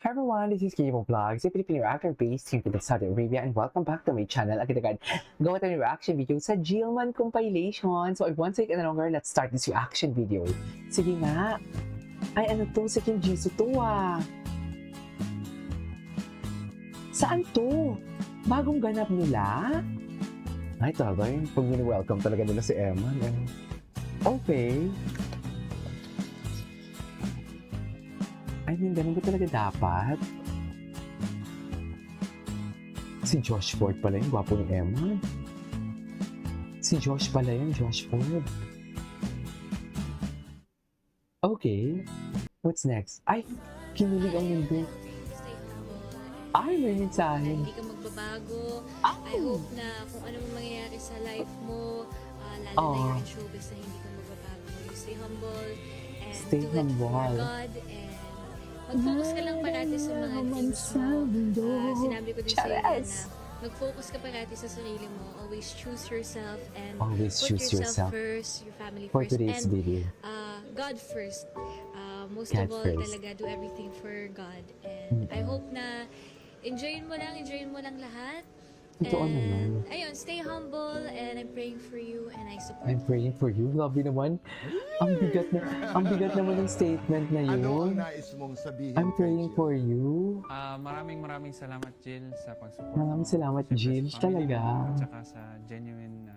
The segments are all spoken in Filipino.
Hi everyone, this is Kibo Vlogs, a Filipino actor based here in Saudi Arabia, and welcome back to my channel. Agad-agad, gawa tayo ng reaction video sa Jillman compilation. So I won't take any longer, let's start this reaction video. Sige nga. Ay, ano to? Si Kim Jisoo to ah. Saan to? Bagong ganap nila? Ay, talaga yun. Pag welcome talaga nila si Emma. Okay. I mean, ganun ba talaga dapat? Si Josh Ford pala yun, gwapo ni Emma. Si Josh pala yun, Josh Ford. Okay. What's next? Ay, kinilig ang mundo. Ay, may mensahe. Hindi ka magbabago. I hope na kung ano mang mangyayari sa life mo, lalo na you're in showbiz na hindi ka magbabago. You stay humble and Stay do it for humble. God and mag-focus ka lang parati sa mga dreams mo. Sinabi ko din sa iyo na mag-focus ka parati sa sarili mo. Always choose yourself and Always put choose yourself yourself. first, your family For first, today's and video. God first. Most God of all, first. talaga do everything for God. And I hope na enjoyin mo lang lahat. Totoo And, naman. ayun, stay humble and I'm praying for you and I support I'm praying for you. Grabe naman. Ang bigat naman ng statement na Ano yun. ang nais mong sabihin I'm kay praying Jill? for you. Maraming salamat, Jill, sa pag-support. Maraming mo. salamat, Siyempre, Jill. sa family Talaga. mo, At saka sa genuine na...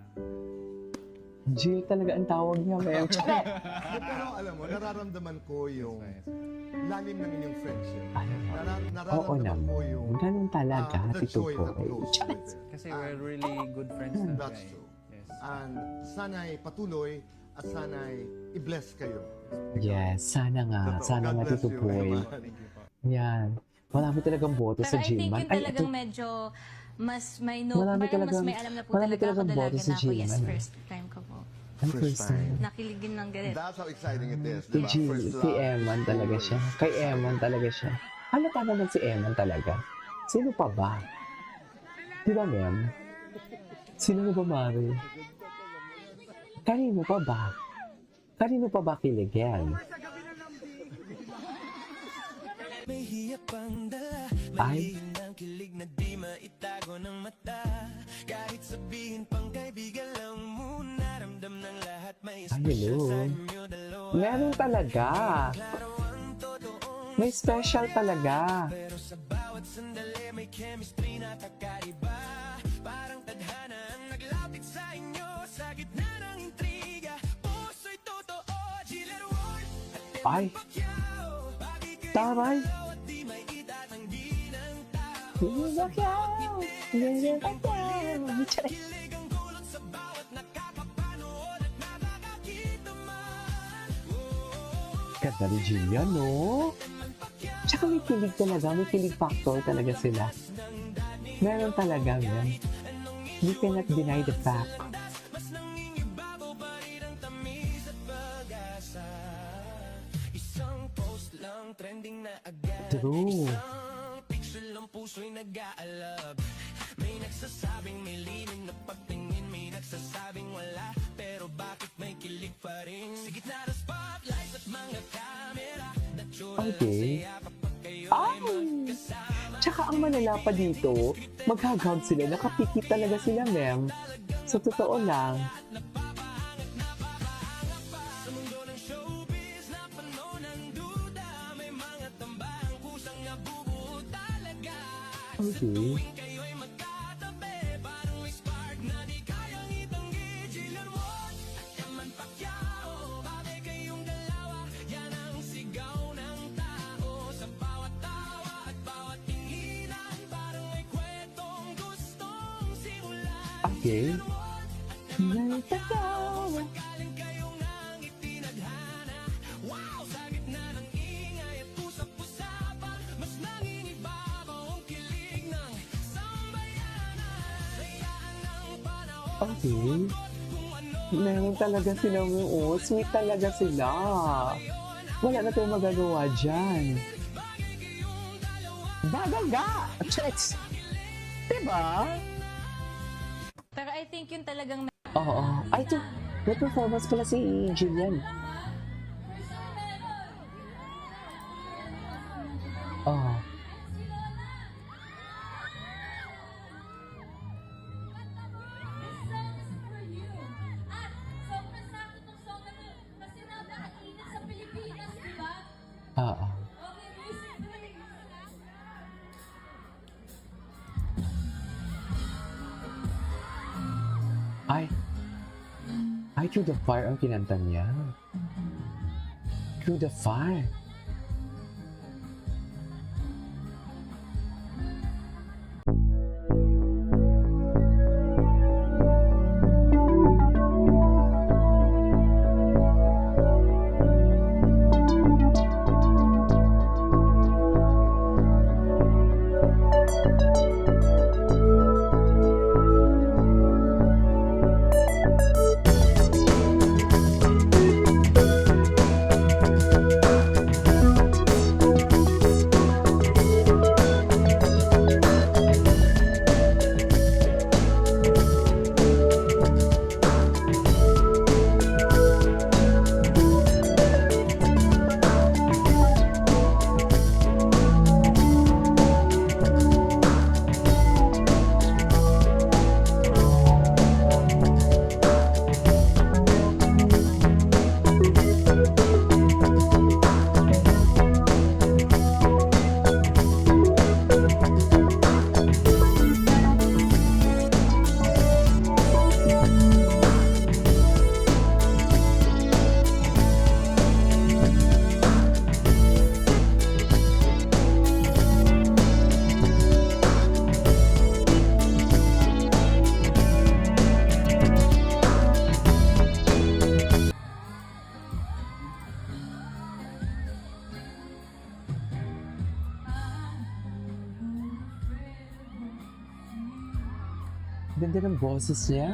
Jill talaga ang tawag niya, Mem. Pero alam mo, nararamdaman ko yung lalim ng inyong friendship. Ay, Oo Nararamdaman naman. ko yung Ganun talaga. the Tito joy ko. that goes with it. Kasi we're really good friends na. That's true. Yes. And sana'y patuloy at sana'y i-bless kayo. Yes, sana nga. Totoo. Sana God nga, bless Tito you, Boy. Emma. Thank you po. Yan. Marami talagang boto Pero sa I think Gilman. yun talagang medyo mas may Marami parang talagang- mas may alam na po marami talaga ako talagang dalaga boto sa na ako. Yes, Gilman. first time ko po. Ang First first time. time. Nakiligin ng galit. That's how exciting it is. Kay Diba? Jill, First kay love. Eman talaga siya. Kay Eman talaga siya. Halata naman si Eman talaga. Sino pa ba? Di ba, Mem? Sino ba, Mari? Kanino pa ba? Kanino pa ba kiligyan? Ay, Ang kilig na di maitago ng mata. Kahit sabihin pang kaibigan lang muna, ramdam ng lahat may ay, hello. inyo dalawa. Meron talaga. Klaro ang totoong May special talaga. pero sa bawat sandali may chemistry na kakaiba. Parang tadhana ang naglapit sa inyo sa gitna ng intriga. Puso'y totoo, Jill and Ward. Ay, taray. At di may itatanggi ng tao. Kilig Kilig ang dulot sa bawat nakakapanood at nakakakita man. Ganda ni Jillian, no? Tsaka may kilig talaga, may kilig factor talaga sila. Meron talaga, man. You cannot deny the fact. Mas nangingibabaw pa rin ang tamis at pag-asa. Isang post lang trending na agad. True. Isang picture lang puso'y nag-aalab. May nagsasabing may lilim na pagtingin, may nagsasabing wala. Pero bakit may kilig pa rin? Sa gitna ng spotlight at mga camera, natsura lang Okay. saya kapag kayo ay Ay! magkasama. Tsaka ang malala pa dito, maghagag sila, nakapikit talaga sila, mem. Sa totoo lang. Sa mundo ng showbiz na pano ng duda, may mga tambahang kusang nabubuo talaga. Okay. Kayo'y magkatabi, parang may spark na di kayang itanggi. Jill and Ward at Eman Pacquiao, babe kayong dalawa, yan ang sigaw ng tao. Sa bawat tawa at bawat tinginan, parang may kwentong gustong simulan. Okay. Galing kayo nang itinadhana. Wow! Sa gitna ng ingay at usap-usapan, mas nangingibabaw ang kilig ng sambayanan. Sayaan ng panahon, Okay. Meron talaga silang, sweet talaga sila. Wala na tayong magagawa dyan. Bagaga! Checks! Diba? Pero I think yun talagang Oo. Ay, ito. May performance pala si Jillian. Oh. Through the Fire ang kinanta niya. Through the Fire. Ganda ng boses niya.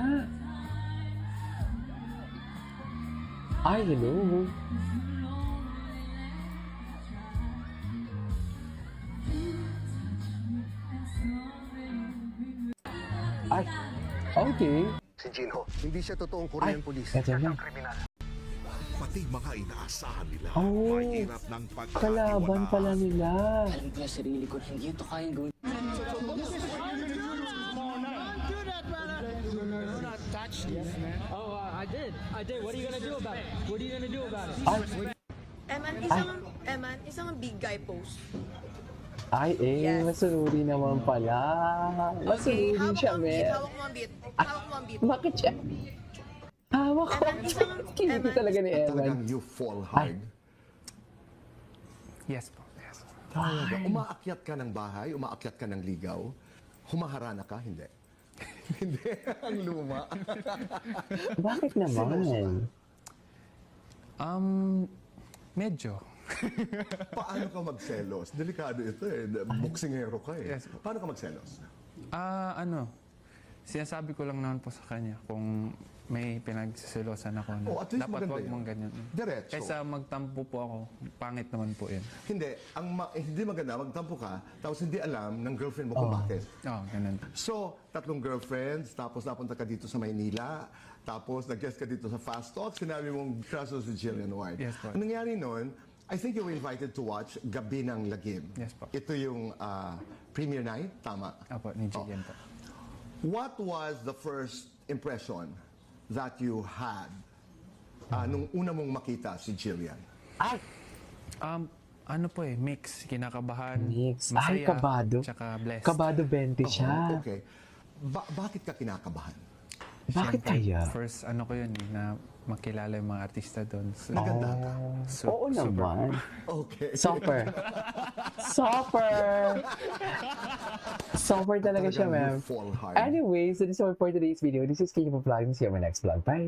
Ay, hello. Ay, okay. Si Jinho, hindi siya totoong Korean police. Eto na. Pati mga inaasahan nila, Oh, mahirap ng kalaban pala pagkatiwalaan. nila. Alam ko na sarili ko, hindi ito kayang gawin. Isang big guy pose. Ay, Yes. masururi naman pala. Masururi siya, men. Hawak mo ang beat. Hawak mo ang beat. Bakit siya? Hawak ko. Kiniti talaga ni Evan. Talagang you fall hard. Yes po. Yes. Talaga. Umaakyat ka ng bahay, umaakyat ka ng ligaw, humaharana ka, hindi. Hindi, ang luma. Bakit naman? Medyo. Paano ka magselos? Delikado ito eh. Boksingero ka eh. Yes. Paano ka magselos? Sinasabi ko lang naman po sa kanya kung may pinagsiselosan ako na Oh, at least dapat maganda wag yun. mong ganyan. Diretso. Kaysa magtampo po ako, pangit naman po yun. Hindi. Hindi maganda, magtampo ka, tapos hindi alam ng girlfriend mo kung bakit. Ganun. So, 3 girlfriends, tapos napunta ka dito sa Maynila, tapos nag-guest ka dito sa Fast Talk, sinabi mong crush mo si Jillian White. Yes, po. Ang nangyari nun, I think you were invited to watch Gabi ng Lagim. Yes, po. Ito yung premiere night, tama? Apo, ni Jillian po. What was the first impression that you had nung una mong makita si Jillian? Ay, Ano po mix. Kinakabahan, mix. masaya, Ay, kabado. tsaka blessed. Kabado 20 siya. Okay. Bakit ka kinakabahan? Bakit Siyempre, kaya? First, ko yun na makilala yung mga artista doon. So, Naganda ka? Oo naman. Okay. Super. Super. Super talaga siya, Talagang ma'am. you fall hard. Anyways, that is all for today's video. This is Kiki for Vlogging. See you on my next vlog. Bye.